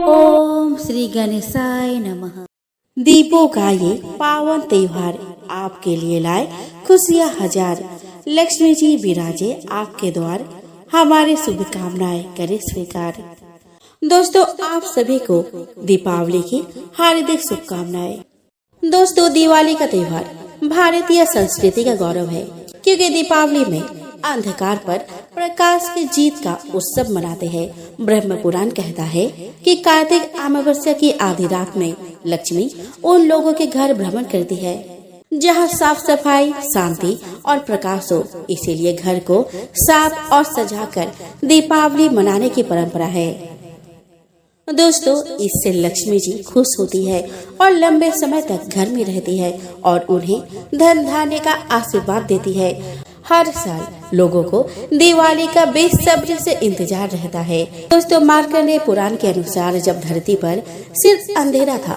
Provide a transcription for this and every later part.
ओम श्री गणेशाय नमः। दीपों का ये पावन त्योहार आपके लिए लाए खुशियाँ हजार। लक्ष्मी जी विराजे आपके द्वार, हमारे शुभकामनाएं करे स्वीकार। दोस्तों, आप सभी को दीपावली की हार्दिक शुभकामनाएं। दोस्तों, दिवाली का त्योहार भारतीय संस्कृति का गौरव है, क्योंकि दीपावली में अंधकार पर प्रकाश की जीत का उत्सव मनाते हैं। ब्रह्म पुराण कहता है कि कार्तिक अमावस्या की आधी रात में लक्ष्मी उन लोगों के घर भ्रमण करती है जहां साफ सफाई, शांति और प्रकाश हो। इसीलिए घर को साफ और सजाकर दीपावली मनाने की परंपरा है। दोस्तों, इससे लक्ष्मी जी खुश होती है और लंबे समय तक घर में रहती है और उन्हें धन धान्य का आशीर्वाद देती है। हर साल लोगों को दिवाली का बेसब्री से इंतजार रहता है। दोस्तों, मार्कंडेय पुराण के अनुसार जब धरती पर सिर्फ अंधेरा था,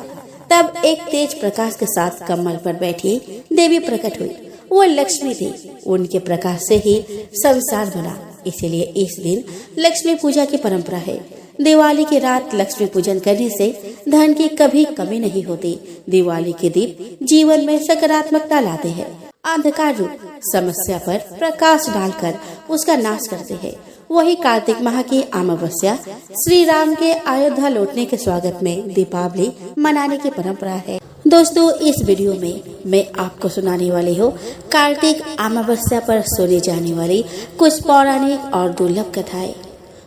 तब एक तेज प्रकाश के साथ कमल पर बैठी देवी प्रकट हुई। वो लक्ष्मी थी। उनके प्रकाश से ही संसार बना। इसीलिए इस दिन लक्ष्मी पूजा की परंपरा है। दिवाली की रात लक्ष्मी पूजन करने से धन की कभी कमी नहीं होती। दिवाली के दीप जीवन में सकारात्मकता लाते हैं, अंधकार रूप समस्या पर प्रकाश डालकर उसका नाश करते हैं। वही कार्तिक माह की अमावस्या श्री राम के अयोध्या लौटने के स्वागत में दीपावली मनाने की परंपरा है। दोस्तों, इस वीडियो में मैं आपको सुनाने वाली हूँ कार्तिक अमावस्या पर सुनी जाने वाली कुछ पौराणिक और दुर्लभ कथाएं।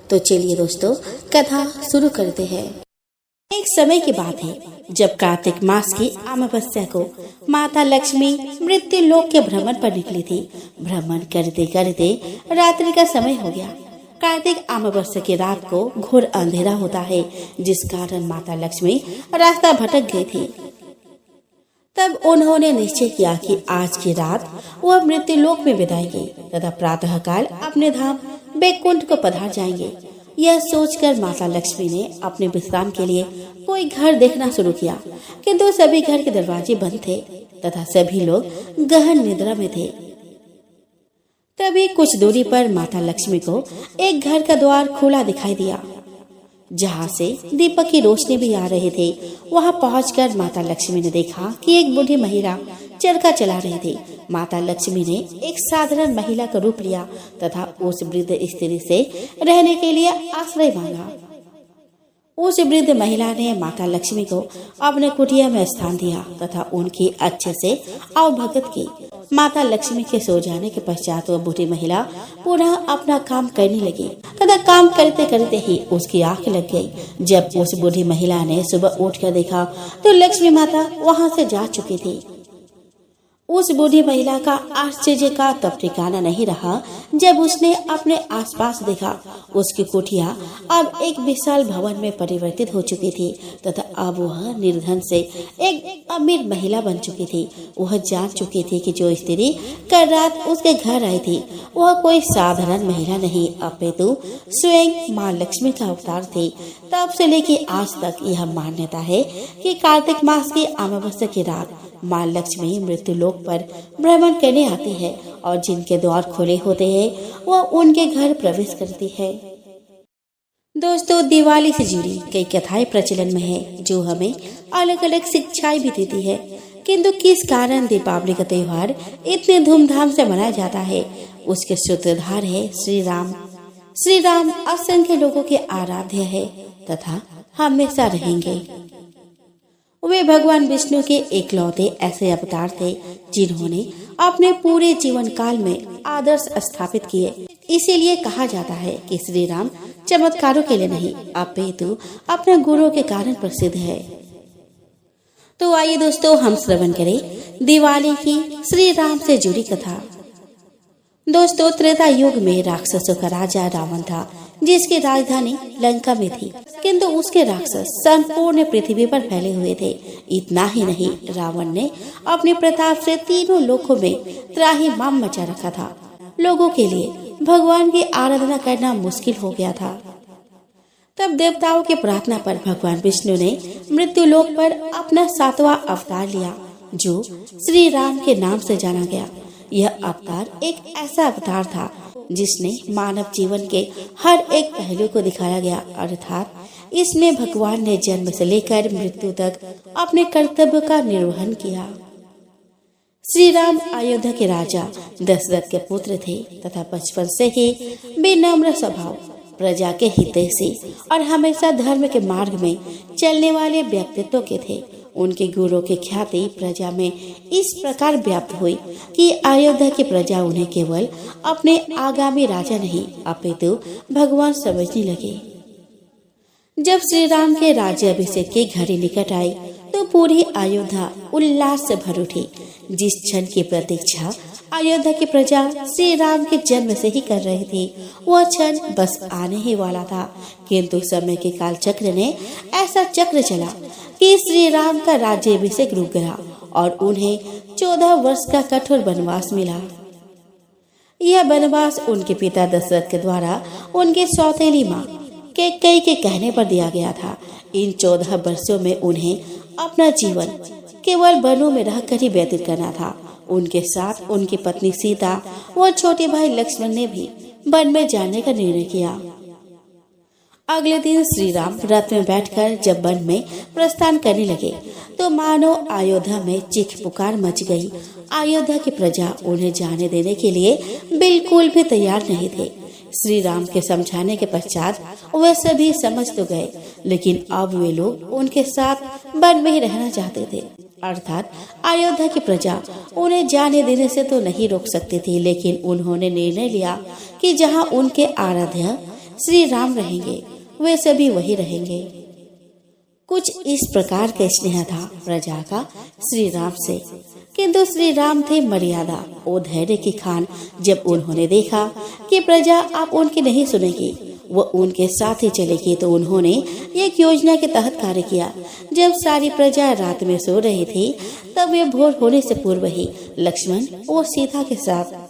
तो चलिए दोस्तों, कथा शुरू करते हैं। एक समय की बात है जब कार्तिक मास की अमावस्या को माता लक्ष्मी मृत्यु लोक के भ्रमण पर निकली थी। भ्रमण करते करते रात्रि का समय हो गया। कार्तिक अमावस्या की रात को घोर अंधेरा होता है, जिस कारण माता लक्ष्मी रास्ता भटक गई थी। तब उन्होंने निश्चय किया कि आज की रात वह मृत्यु लोक में बिताएंगे तथा प्रातः काल अपने धाम बैकुंठ को पधार जाएंगे। यह सोचकर माता लक्ष्मी ने अपने विश्राम के लिए कोई घर देखना शुरू किया, किंतु सभी घर के दरवाजे बंद थे तथा सभी लोग गहन निद्रा में थे। तभी कुछ दूरी पर माता लक्ष्मी को एक घर का द्वार खुला दिखाई दिया, जहाँ से दीपक की रोशनी भी आ रही थी। वहाँ पहुंचकर माता लक्ष्मी ने देखा कि एक बूढ़ी महिला चरखा चला रही थी। माता लक्ष्मी ने एक साधारण महिला का रूप लिया तथा उस वृद्ध स्त्री से रहने के लिए आश्रय मांगा। उस वृद्ध महिला ने माता लक्ष्मी को अपने कुटिया में स्थान दिया तथा उनकी अच्छे से अवभगत की। माता लक्ष्मी के सो जाने के पश्चात वह बूढ़ी महिला पुनः अपना काम करने लगी तथा काम करते करते ही उसकी आंख लग गई। जब उस बूढ़ी महिला ने सुबह उठकर देखा तो लक्ष्मी माता वहां से जा चुकी थी। उस बूढ़ी महिला का आश्चर्य का तब ठिकाना नहीं रहा जब उसने अपने आसपास देखा। उसकी कुटिया अब एक विशाल भवन में परिवर्तित हो चुकी थी तथा अब वह निर्धन से एक अमीर महिला बन चुकी थी। वह जान चुकी थी कि जो स्त्री कल रात उसके घर आई थी वह कोई साधारण महिला नहीं, अपितु स्वयं माँ लक्ष्मी का अवतार थी। तब से लेकर आज तक यह मान्यता है कि कार्तिक मास की अमावस्या की रात माँ लक्ष्मी मृत्यु लोक पर भ्रमण करने आती है और जिनके द्वार खुले होते हैं वह उनके घर प्रवेश करती है। दोस्तों, दिवाली से जुड़ी कई कथाएं प्रचलन में है जो हमें अलग अलग शिक्षाएं भी देती है, किंतु किस कारण दीपावली का त्योहार इतने धूमधाम से मनाया जाता है उसके सूत्रधार है श्री राम। श्री राम असंख्य लोगों के आराध्य है तथा हमेशा रहेंगे। वे भगवान विष्णु के एकलौते ऐसे अवतार थे जिन्होंने अपने पूरे जीवन काल में आदर्श स्थापित किए। इसीलिए कहा जाता है कि श्री राम चमत्कारों के लिए नहीं, अपितु अपने गुणों के कारण प्रसिद्ध है। तो आइए दोस्तों, हम श्रवण करें दिवाली की श्री राम से जुड़ी कथा। दोस्तों, त्रेता युग में राक्षसों का राजा रावण था, जिसकी राजधानी लंका में थी, किंतु उसके राक्षस संपूर्ण पृथ्वी पर फैले हुए थे। इतना ही नहीं, रावण ने अपने प्रताप से तीनों लोकों में त्राहिमाम मचा रखा था। लोगों के लिए भगवान की आराधना करना मुश्किल हो गया था। तब देवताओं की प्रार्थना पर भगवान विष्णु ने मृत्यु लोक पर अपना 7वां अवतार लिया, जो श्री राम के नाम से जाना गया। यह अवतार एक ऐसा अवतार था जिसने मानव जीवन के हर एक पहलू को दिखाया गया, अर्थात इसमें भगवान ने जन्म से लेकर मृत्यु तक अपने कर्तव्य का निर्वहन किया। श्री राम अयोध्या के राजा दशरथ के पुत्र थे तथा बचपन से ही विनम्र स्वभाव, प्रजा के हितैषी और हमेशा धर्म के मार्ग में चलने वाले व्यक्तित्व के थे। उनके गुणों की ख्याति प्रजा में इस प्रकार व्याप्त हुई कि अयोध्या की प्रजा उन्हें केवल अपने आगामी राजा नहीं अपितु भगवान समझने लगे। जब श्री राम के राज्याभिषेक की घड़ी निकट आई तो पूरी अयोध्या उल्लास से भर उठी। जिस क्षण की प्रतीक्षा अयोध्या की प्रजा श्री राम के जन्म से ही कर रही थी, वह क्षण बस आने ही वाला था। किंतु समय के काल चक्र ने ऐसा चक्र चला कि श्री राम का राज्याभिषेक रुक गया और उन्हें 14 वर्ष का कठोर वनवास मिला। यह वनवास उनके पिता दशरथ के द्वारा उनके सौतेली माँ कैकेयी के कहने पर दिया गया था। इन 14 वर्षों में उन्हें अपना जीवन केवल वनों में रहकर ही व्यतीत करना था। उनके साथ उनकी पत्नी सीता व छोटे भाई लक्ष्मण ने भी वन में जाने का निर्णय किया। अगले दिन श्री राम रथ में बैठकर जब वन में प्रस्थान करने लगे तो मानो अयोध्या में चीख पुकार मच गई। अयोध्या की प्रजा उन्हें जाने देने के लिए बिल्कुल भी तैयार नहीं थे। श्री राम के समझाने के पश्चात वे सभी समझ तो गए, लेकिन अब वे लोग उनके साथ वन में ही रहना चाहते थे। अर्थात अयोध्या की प्रजा उन्हें जाने देने से तो नहीं रोक सकती थी, लेकिन उन्होंने निर्णय लिया कि जहां उनके आराध्य श्री राम रहेंगे वे सभी वही रहेंगे। कुछ इस प्रकार का स्नेह था प्रजा का श्री राम से, किंतु श्री राम थे मर्यादा और धैर्य की खान। जब उन्होंने देखा कि प्रजा अब उनकी नहीं सुनेगी, वो उनके साथ ही चलेगी, तो उन्होंने एक योजना के तहत कार्य किया। जब सारी प्रजा रात में सो रही थी तब वे भोर होने से पूर्व ही लक्ष्मण और सीता के साथ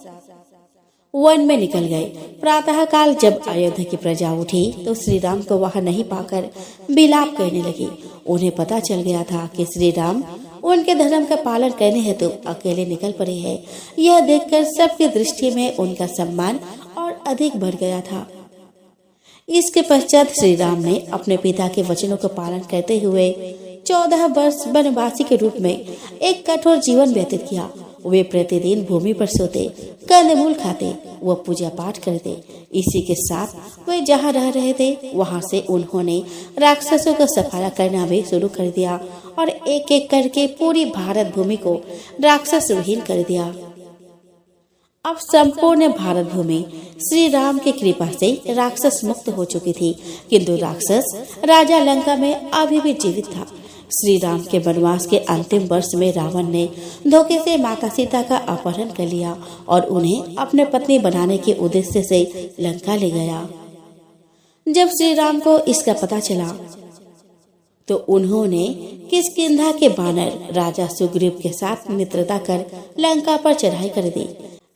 वन में निकल गए। प्रातः काल जब अयोध्या की प्रजा उठी तो श्री राम को वहां नहीं पाकर विलाप करने लगी। उन्हें पता चल गया था कि श्री राम उनके धर्म का पालन करने हेतु अकेले निकल पड़े हैं। यह देखकर सबकी दृष्टि में उनका सम्मान और अधिक बढ़ गया था। इसके पश्चात श्री राम ने अपने पिता के वचनों का पालन करते हुए 14 वर्ष वनवासी के रूप में एक कठोर जीवन व्यतीत किया। वे प्रतिदिन भूमि पर सोते, कंदमूल खाते व पूजा पाठ करते। इसी के साथ वे जहाँ रह रहे थे वहाँ से उन्होंने राक्षसों का सफाया करना भी शुरू कर दिया और एक एक करके पूरी भारत भूमि को राक्षस विहीन कर दिया। अब संपूर्ण भारत भूमि श्री राम की कृपा से राक्षस मुक्त हो चुकी थी, किंतु राक्षस राजा लंका में अभी भी जीवित था। श्री राम के वनवास के अंतिम वर्ष में रावण ने धोखे से माता सीता का अपहरण कर लिया और उन्हें अपने पत्नी बनाने के उद्देश्य से लंका ले गया। जब श्री राम को इसका पता चला तो उन्होंने किष्किंधा के बानर राजा सुग्रीव के साथ मित्रता कर लंका पर चढ़ाई कर दी।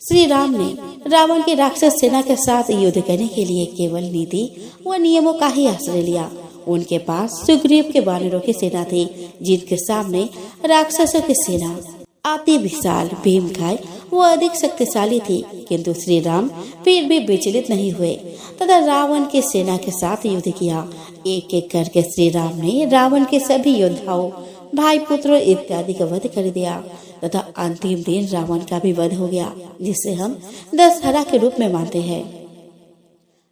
श्री राम ने रावण की राक्षस सेना के साथ युद्ध करने के लिए केवल नीति व नियमों का ही आश्रय लिया। उनके पास सुग्रीव के वानरों की सेना थी, जिनके सामने राक्षसों की सेना अति विशाल भीमकाय वो अधिक शक्तिशाली थी। किंतु श्री राम फिर भी विचलित नहीं हुए तथा रावण की सेना के साथ युद्ध किया। एक एक करके श्री राम ने रावण के सभी योद्धाओं, भाई पुत्रों इत्यादि का वध कर दिया तथा अंतिम दिन रावण का भी वध हो गया, जिसे हम दशहरा के रूप में मानते हैं।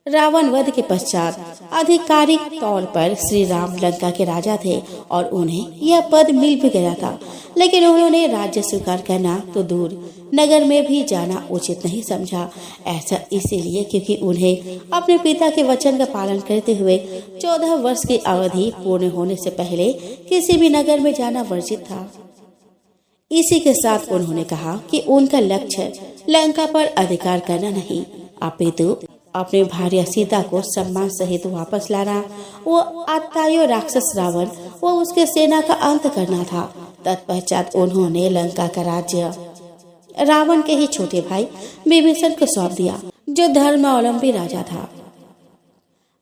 रावण वध के पश्चात आधिकारिक तौर पर श्री राम लंका के राजा थे और उन्हें यह पद मिल भी गया था, लेकिन उन्होंने राज्य स्वीकार करना तो दूर नगर में भी जाना उचित नहीं समझा। ऐसा इसीलिए क्योंकि उन्हें अपने पिता के वचन का पालन करते हुए 14 वर्ष की अवधि पूर्ण होने से पहले किसी भी नगर में जाना वर्जित था। इसी के साथ उन्होंने कहा कि उनका लक्ष्य लंका पर अधिकार करना नहीं अपितु अपने भार्या सीता को सम्मान सहित वापस लाना, वो आत्तायो राक्षस रावण वो उसके सेना का अंत करना था। तत्पश्चात उन्होंने लंका का राज्य रावण के ही छोटे भाई विभीषण को सौंप दिया, जो धर्मावलंबी राजा था।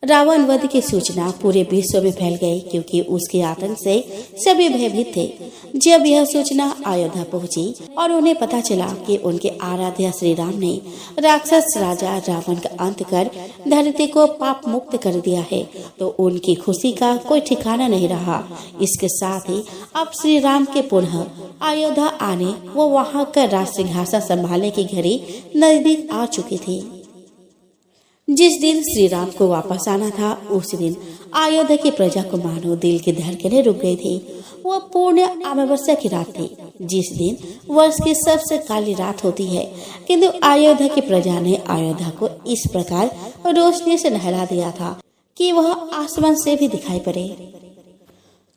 रावण वध की सूचना पूरे विश्व में फैल गई, क्योंकि उसके आतंक से सभी भयभीत थे। जब यह सूचना अयोध्या पहुंची और उन्हें पता चला कि उनके आराध्य श्री राम ने राक्षस राजा रावण का अंत कर धरती को पाप मुक्त कर दिया है, तो उनकी खुशी का कोई ठिकाना नहीं रहा। इसके साथ ही अब श्री राम के पुनः अयोध्या आने वो वहाँ का राज सिंहासन संभालने की घड़ी नजदीक आ चुकी थी। जिस दिन श्री राम को वापस आना था, उस दिन अयोध्या की प्रजा को मानो दिल की धड़कनें रुक गई थी। वह पूर्ण अमावस्या की रात थी, जिस दिन वर्ष की सबसे काली रात होती है। किंतु अयोध्या की प्रजा ने अयोध्या को इस प्रकार रोशनी से नहला दिया था कि वह आसमान से भी दिखाई पड़े।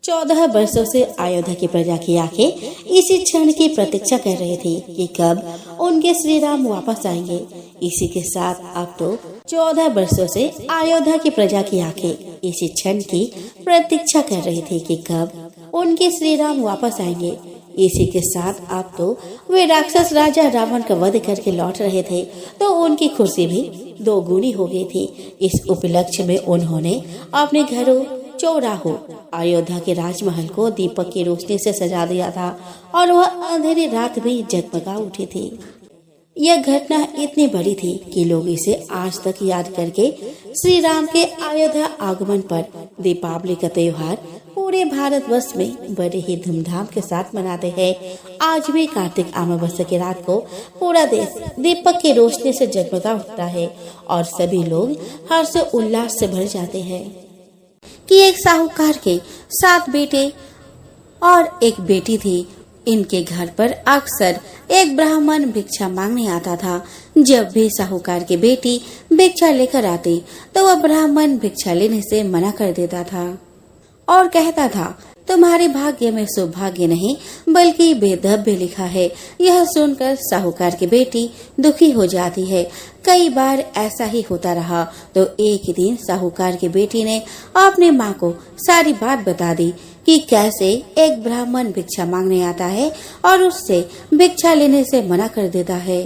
14 वर्षों से अयोध्या की प्रजा की आंखें इसी क्षण की प्रतीक्षा कर रही थी कि कब उनके श्री राम वापस आएंगे। इसी के साथ अब तो 14 वर्षों से अयोध्या की प्रजा की आंखें इसी क्षण की प्रतीक्षा कर रही थी कि कब उनके श्री राम वापस आएंगे। इसी के साथ अब तो वे राक्षस राजा रावण का वध करके लौट रहे थे, तो उनकी खुशी भी दोगुनी हो गई थी। इस उपलक्ष्य में उन्होंने अपने घरों, चौराहों, अयोध्या के राजमहल को दीपक की रोशनी से सजा दिया था और वह अंधेरी रात भी जगमगा उठी थी। यह घटना इतनी बड़ी थी कि लोग इसे आज तक याद करके श्री राम के अयोध्या आगमन पर दीपावली का त्योहार पूरे भारतवर्ष में बड़े ही धूमधाम के साथ मनाते हैं। आज भी कार्तिक अमावस्या की रात को पूरा देश दीपक की रोशनी से जगमगा उठता है और सभी लोग हर्ष उल्लास से भर जाते हैं कि एक साहूकार के 7 बेटे और एक बेटी थी। इनके घर पर अक्सर एक ब्राह्मण भिक्षा मांगने आता था। जब भी साहूकार की बेटी भिक्षा लेकर आती, तो वह ब्राह्मण भिक्षा लेने से मना कर देता था और कहता था, तुम्हारे भाग्य में सौभाग्य नहीं बल्कि बेदब्य लिखा है। यह सुनकर साहूकार की बेटी दुखी हो जाती है। कई बार ऐसा ही होता रहा, तो एक दिन साहूकार की बेटी ने अपने माँ को सारी बात बता दी कि कैसे एक ब्राह्मण भिक्षा मांगने आता है और उससे भिक्षा लेने से मना कर देता है।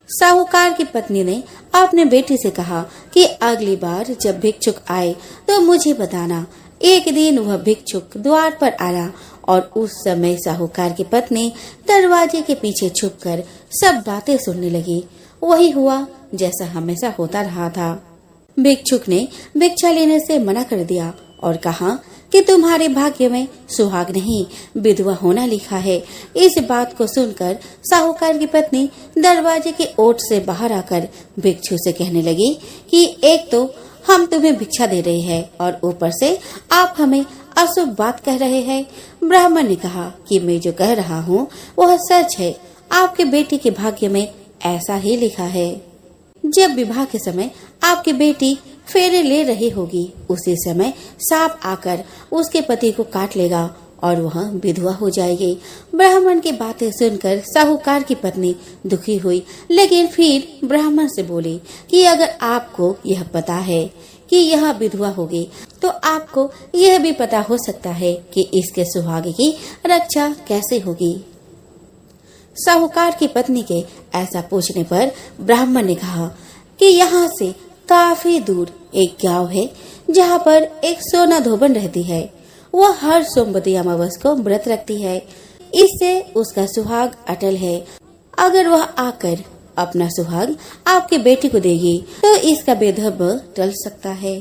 साहूकार की पत्नी ने अपने बेटी से कहा कि अगली बार जब भिक्षुक आए तो मुझे बताना। एक दिन वह भिक्षुक द्वार पर आया और उस समय साहूकार की पत्नी दरवाजे के पीछे छुपकर सब बातें सुनने लगी। वही हुआ जैसा हमेशा होता रहा था। भिक्षुक ने भिक्षा लेने से मना कर दिया और कहा कि तुम्हारे भाग्य में सुहाग नहीं विधवा होना लिखा है। इस बात को सुनकर साहूकार की पत्नी दरवाजे के ओट से बाहर आकर भिक्षु से कहने लगी कि एक तो हम तुम्हें भिक्षा दे रहे हैं और ऊपर से आप हमें अशुभ बात कह रहे हैं। ब्राह्मण ने कहा कि मैं जो कह रहा हूँ वह सच है। आपके बेटी के भाग्य में ऐसा ही लिखा है। जब विवाह के समय आपकी बेटी फेरे ले रही होगी, उसी समय सांप आकर उसके पति को काट लेगा और वह विधवा हो जाएगी। ब्राह्मण की बातें सुनकर साहूकार की पत्नी दुखी हुई, लेकिन फिर ब्राह्मण से बोली कि अगर आपको यह पता है कि यह विधवा होगी, तो आपको यह भी पता हो सकता है कि इसके सुहाग की रक्षा कैसे होगी। साहूकार की पत्नी के ऐसा पूछने पर ब्राह्मण ने कहा कि यहाँ से काफी दूर एक गांव है जहाँ पर एक सोना धोबन रहती है। वह हर सोमवती अमावस को व्रत रखती है। इससे उसका सुहाग अटल है। अगर वह आकर अपना सुहाग आपके बेटी को देगी तो इसका बेधब्य टल सकता है।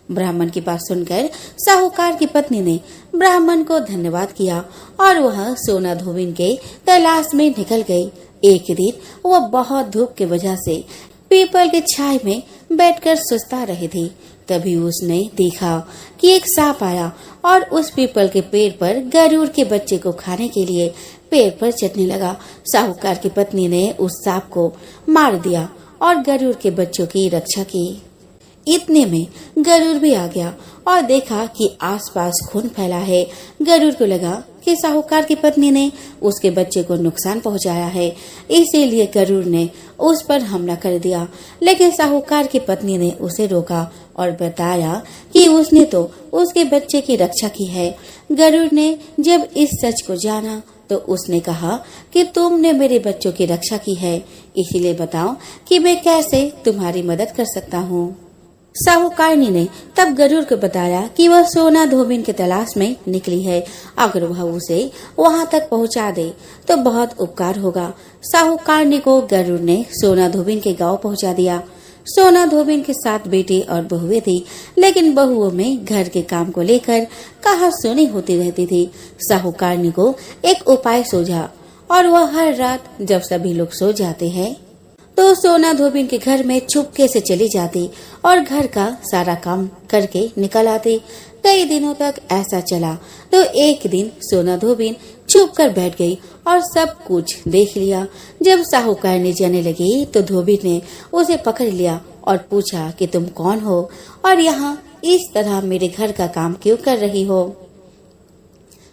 ब्राह्मण की बात सुनकर साहूकार की पत्नी ने ब्राह्मण को धन्यवाद किया और वह सोना धोबिन के तलाश में निकल गई। एक दिन वह बहुत धूप की वजह से पीपल के छाए में बैठकर सुस्ता रही थी। तभी उसने देखा कि एक सांप आया और उस पीपल के पेड़ पर गरुड़ के बच्चे को खाने के लिए पेड़ पर चढ़ने लगा। साहूकार की पत्नी ने उस सांप को मार दिया और गरुड़ के बच्चों की रक्षा की। इतने में गरुड़ भी आ गया और देखा कि आसपास खून फैला है। गरुड़ को लगा कि साहूकार की पत्नी ने उसके बच्चे को नुकसान पहुंचाया है, इसीलिए गरुड़ ने उस पर हमला कर दिया। लेकिन साहूकार की पत्नी ने उसे रोका और बताया कि उसने तो उसके बच्चे की रक्षा की है। गरुड़ ने जब इस सच को जाना तो उसने कहा कि तुमने मेरे बच्चों की रक्षा की है, इसीलिए बताओ कि मैं कैसे तुम्हारी मदद कर सकता हूँ। साहूकारनी ने तब गरुड़ को बताया कि वह सोना धोबिन की तलाश में निकली है। अगर वह उसे वहां तक पहुंचा दे तो बहुत उपकार होगा। साहूकारनी को गरुड़ ने सोना धोबिन के गांव पहुंचा दिया। सोना धोबिन के 7 बेटे और बहुएं थी, लेकिन बहुओं में घर के काम को लेकर कहासुनी होती रहती थी। साहूकारनी को एक उपाय सूझा और वह हर रात जब सभी लोग सो जाते हैं तो सोना धोबिन के घर में चुपके से चली जाती और घर का सारा काम करके निकल आती। कई दिनों तक ऐसा चला तो एक दिन सोना धोबिन चुप कर बैठ गई और सब कुछ देख लिया। जब साहूकारनी जाने लगी तो धोबिन ने उसे पकड़ लिया और पूछा कि तुम कौन हो और यहाँ इस तरह मेरे घर का काम क्यों कर रही हो।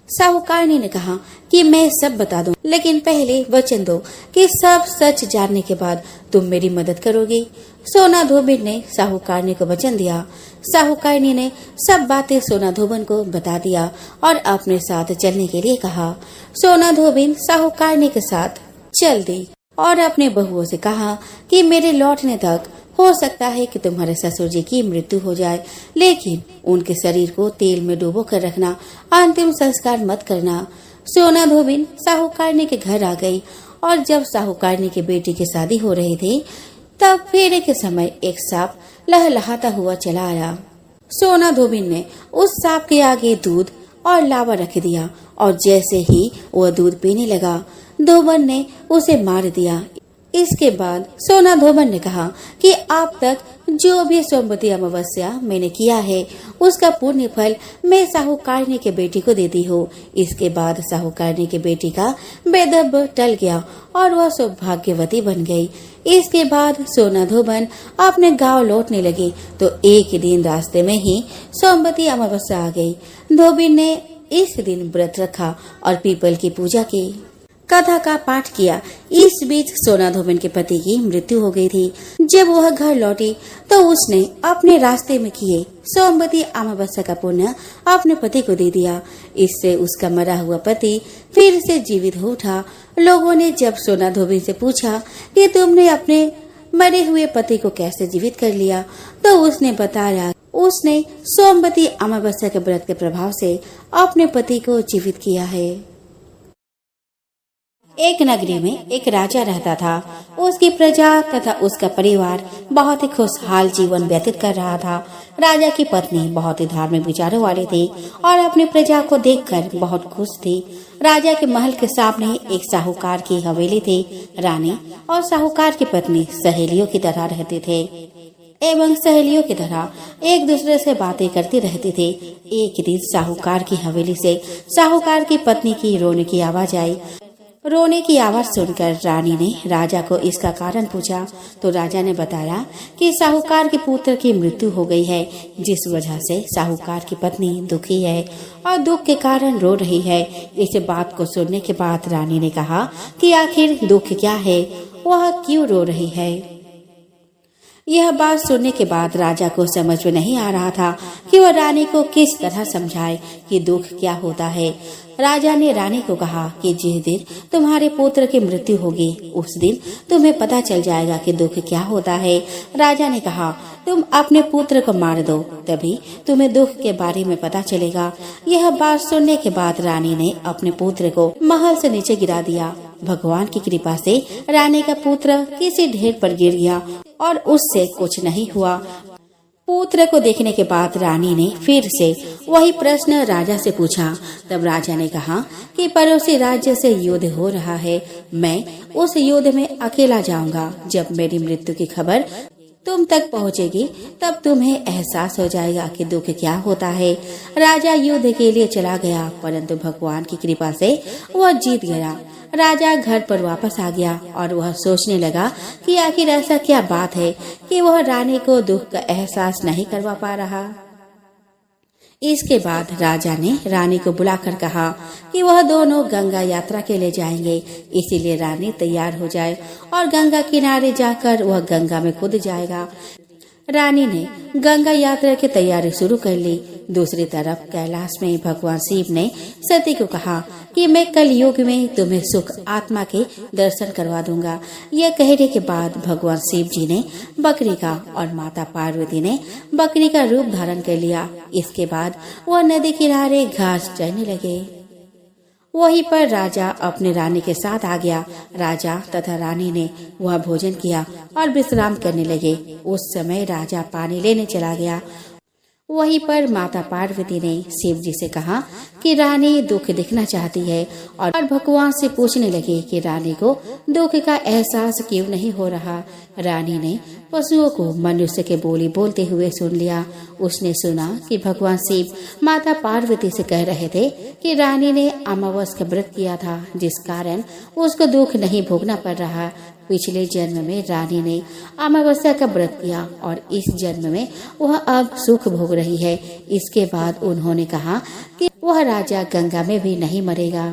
साहूकारनी ने कहा कि मैं सब बता दूं, लेकिन पहले वचन दो कि सब सच जानने के बाद तुम मेरी मदद करोगी। सोना धोबिन ने साहूकारनी को वचन दिया। साहूकारनी ने सब बातें सोना धोबिन को बता दिया और अपने साथ चलने के लिए कहा। सोना धोबिन साहूकारनी के साथ चल दी और अपने बहुओं से कहा कि मेरे लौटने तक हो सकता है कि तुम्हारे ससुर जी की मृत्यु हो जाए, लेकिन उनके शरीर को तेल में डुबो कर रखना, अंतिम संस्कार मत करना। सोना धोबिन साहूकारनी के घर आ गई और जब साहूकारनी के बेटी की शादी हो रही थी तब फेरे के समय एक सांप लहलहाता हुआ चला आया। सोना धोबिन ने उस सांप के आगे दूध और लावा रख दिया और जैसे ही वह दूध पीने लगा धोबन ने उसे मार दिया। इसके बाद सोना धोबन ने कहा कि अब तक जो भी सोमवती अमावस्या मैंने किया है उसका पुण्य फल मैं साहूकारनी के बेटी को देती हूँ। इसके बाद साहूकारनी के बेटी का बेदब टल गया और वह सौभाग्यवती बन गई। इसके बाद सोना धोबन अपने गांव लौटने लगी तो एक दिन रास्ते में ही सोमवती अमावस्या आ गई। धोबिन ने इस दिन व्रत रखा और पीपल की पूजा की, कथा का पाठ किया। इस बीच सोना धोबिन के पति की मृत्यु हो गई थी। जब वह घर लौटी तो उसने अपने रास्ते में किए सोमवती अमावस्या का पुण्य अपने पति को दे दिया। इससे उसका मरा हुआ पति फिर से जीवित हो उठा। लोगों ने जब सोना धोबिन से पूछा कि तुमने अपने मरे हुए पति को कैसे जीवित कर लिया तो उसने बताया उसने सोमवती अमावस्या के व्रत के प्रभाव से अपने पति को जीवित किया है। एक नगरी में एक राजा रहता था। उसकी प्रजा तथा उसका परिवार बहुत ही खुशहाल जीवन व्यतीत कर रहा था। राजा की पत्नी बहुत ही धार्मिक विचारों वाली थी और अपनी प्रजा को देखकर बहुत खुश थी। राजा के महल के सामने एक साहूकार की हवेली थी। रानी और साहूकार की पत्नी सहेलियों की तरह रहते थे एवं सहेलियों की तरह एक दूसरे से बातें करती रहती थी। एक दिन साहूकार की हवेली से साहूकार की पत्नी की रोने की आवाज आई। रोने की आवाज सुनकर रानी ने राजा को इसका कारण पूछा तो राजा ने बताया कि साहूकार के पुत्र की मृत्यु हो गई है, जिस वजह से साहूकार की पत्नी दुखी है और दुख के कारण रो रही है। इस बात को सुनने के बाद रानी ने कहा कि आखिर दुख क्या है, वह क्यों रो रही है। यह बात सुनने के बाद राजा को समझ में नहीं आ रहा था कि वह रानी को किस तरह समझाए कि दुख क्या होता है। राजा ने रानी को कहा कि जिस दिन तुम्हारे पुत्र की मृत्यु होगी उस दिन तुम्हें पता चल जाएगा कि दुख क्या होता है। राजा ने कहा तुम अपने पुत्र को मार दो, तभी तुम्हें दुख के बारे में पता चलेगा। यह बात सुनने के बाद रानी ने अपने पुत्र को महल से नीचे गिरा दिया। भगवान की कृपा से रानी का पुत्र किसी ढेर पर गिर गया और उससे कुछ नहीं हुआ। पुत्र को देखने के बाद रानी ने फिर से वही प्रश्न राजा से पूछा। तब राजा ने कहा कि पड़ोसी राज्य से युद्ध हो रहा है, मैं उस युद्ध में अकेला जाऊंगा। जब मेरी मृत्यु की खबर तुम तक पहुंचेगी तब तुम्हें एहसास हो जाएगा कि दुख क्या होता है। राजा युद्ध के लिए चला गया, परंतु भगवान की कृपा से वह जीत गया। राजा घर पर वापस आ गया और वह सोचने लगा कि आखिर ऐसा क्या बात है कि वह रानी को दुख का एहसास नहीं करवा पा रहा। इसके बाद राजा ने रानी को बुलाकर कहा कि वह दोनों गंगा यात्रा के लिए जाएंगे, इसीलिए रानी तैयार हो जाए और गंगा किनारे जाकर वह गंगा में कूद जाएगा। रानी ने गंगा यात्रा की तैयारी शुरू कर ली। दूसरी तरफ कैलाश में भगवान शिव ने सती को कहा कि मैं कल युग में तुम्हें सुख आत्मा के दर्शन करवा दूंगा। यह कहने के बाद भगवान शिव जी ने बकरी का और माता पार्वती ने बकरी का रूप धारण कर लिया। इसके बाद वह नदी किनारे घास चरने लगे। वहीं पर राजा अपने रानी के साथ आ गया। राजा तथा रानी ने वह भोजन किया और विश्राम करने लगे। उस समय राजा पानी लेने चला गया। वहीं पर माता पार्वती ने शिव जी से कहा कि रानी दुख दिखना चाहती है और भगवान से पूछने लगे कि रानी को दुख का एहसास क्यों नहीं हो रहा। रानी ने पशुओं को मनुष्य के बोली बोलते हुए सुन लिया। उसने सुना कि भगवान शिव माता पार्वती से कह रहे थे कि रानी ने अमावस का व्रत किया था, जिस कारण उसको दुख नहीं भोगना पड़ रहा। पिछले जन्म में रानी ने अमावस्या का व्रत किया और इस जन्म में वह अब सुख भोग रही है। इसके बाद उन्होंने कहा कि वह राजा गंगा में भी नहीं मरेगा।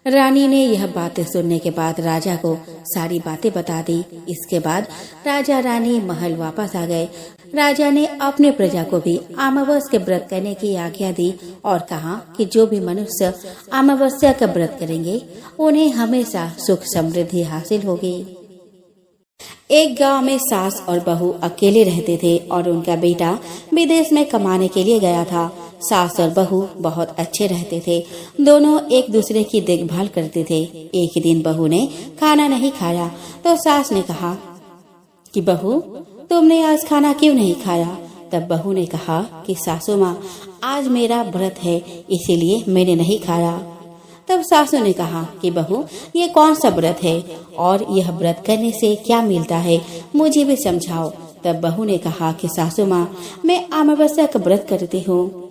रानी ने यह बातें सुनने के बाद राजा को सारी बातें बता दी। इसके बाद राजा रानी महल वापस आ गए। राजा ने अपने प्रजा को भी अमावस के व्रत करने की आज्ञा दी और कहा कि जो भी मनुष्य अमावस्या का व्रत करेंगे उन्हें हमेशा सुख समृद्धि हासिल होगी। एक गांव में सास और बहू अकेले रहते थे और उनका बेटा विदेश में कमाने के लिए गया था। सास और बहू बहुत अच्छे रहते थे। दोनों एक दूसरे की देखभाल करते थे। एक दिन बहू ने खाना नहीं खाया तो सास ने कहा कि बहू, तुमने आज खाना क्यों नहीं खाया? तब बहू ने कहा कि सासू माँ, आज मेरा व्रत है इसीलिए मैंने नहीं खाया। तब सासू ने कहा कि बहू, ये कौन सा व्रत है और यह व्रत करने से क्या मिलता है, मुझे भी समझाओ। तब बहू ने कहा कि सासू माँ, मैं अमावस्या का व्रत करती हूँ।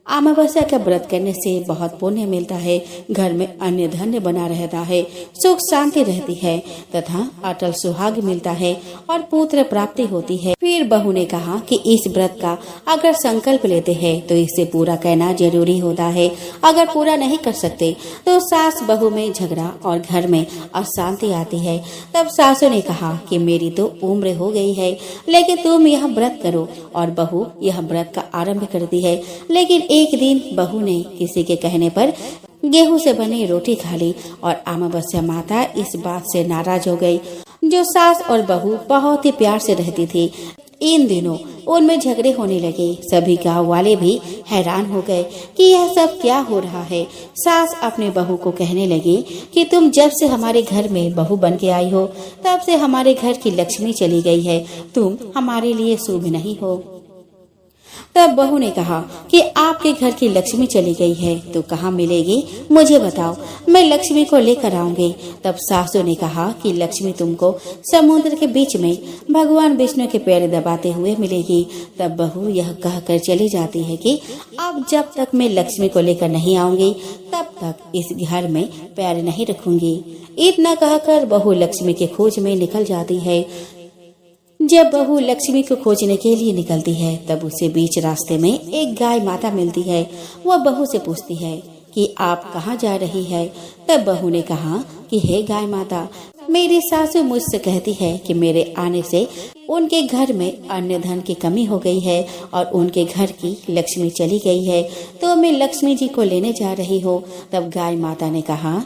अमावस्या का व्रत करने से बहुत पुण्य मिलता है, घर में अन्न धन्य बना रहता है, सुख शांति रहती है तथा अटल सुहाग मिलता है और पुत्र प्राप्ति होती है। फिर बहू ने कहा कि इस व्रत का अगर संकल्प लेते हैं तो इसे पूरा करना जरूरी होता है। अगर पूरा नहीं कर सकते तो सास बहू में झगड़ा और घर में अशांति आती है। तब सासू ने कहा कि मेरी तो उम्र हो गई है, लेकिन तुम यह व्रत करो। और बहू यह व्रत का आरंभ करती है। लेकिन एक दिन बहू ने किसी के कहने पर गेहूं से बनी रोटी खा ली और अमावस्या माता इस बात से नाराज हो गई। जो सास और बहू बहुत ही प्यार से रहती थी, इन दिनों उनमें झगड़े होने लगे। सभी गांव वाले भी हैरान हो गए कि यह सब क्या हो रहा है। सास अपने बहू को कहने लगी कि तुम जब से हमारे घर में बहू बन के आई हो तब से हमारे घर की लक्ष्मी चली गई है। तुम हमारे लिए शुभ नहीं हो। तब बहू ने कहा कि आपके घर की लक्ष्मी चली गई है तो कहाँ मिलेगी, मुझे बताओ, मैं लक्ष्मी को लेकर आऊंगी। तब सासू ने कहा कि लक्ष्मी तुमको समुद्र के बीच में भगवान विष्णु के पैर दबाते हुए मिलेगी। तब बहू यह कहकर चली जाती है कि अब जब तक मैं लक्ष्मी को लेकर नहीं आऊंगी तब तक इस घर में पैर नहीं रखूंगी। इतना कहकर बहू लक्ष्मी के खोज में निकल जाती है। जब बहू लक्ष्मी को खोजने के लिए निकलती है तब उसे बीच रास्ते में एक गाय माता मिलती है। वह बहू से पूछती है कि आप कहाँ जा रही है? तब बहू ने कहा कि हे गाय माता, मेरी सासू मुझसे कहती है कि मेरे आने से उनके घर में अन्न धन की कमी हो गई है और उनके घर की लक्ष्मी चली गई है, तो मैं लक्ष्मी जी को लेने जा रही हूँ। तब गाय माता ने कहा,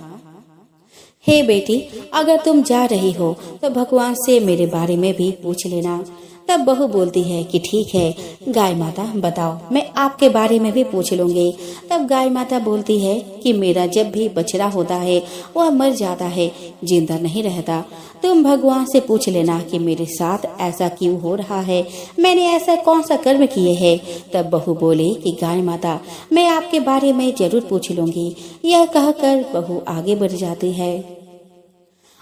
हे बेटी, अगर तुम जा रही हो तो भगवान से मेरे बारे में भी पूछ लेना। तब बहू बोलती है कि ठीक है गाय माता, बताओ, मैं आपके बारे में भी पूछ लूंगी। तब गाय माता बोलती है कि मेरा जब भी बछड़ा होता है वह मर जाता है, जिंदा नहीं रहता। तुम भगवान से पूछ लेना कि मेरे साथ ऐसा क्यों हो रहा है, मैंने ऐसा कौन सा कर्म किए हैं। तब बहू बोली कि गाय माता, मैं आपके बारे में जरूर पूछ लूंगी। यह कहकर बहू आगे बढ़ जाती है।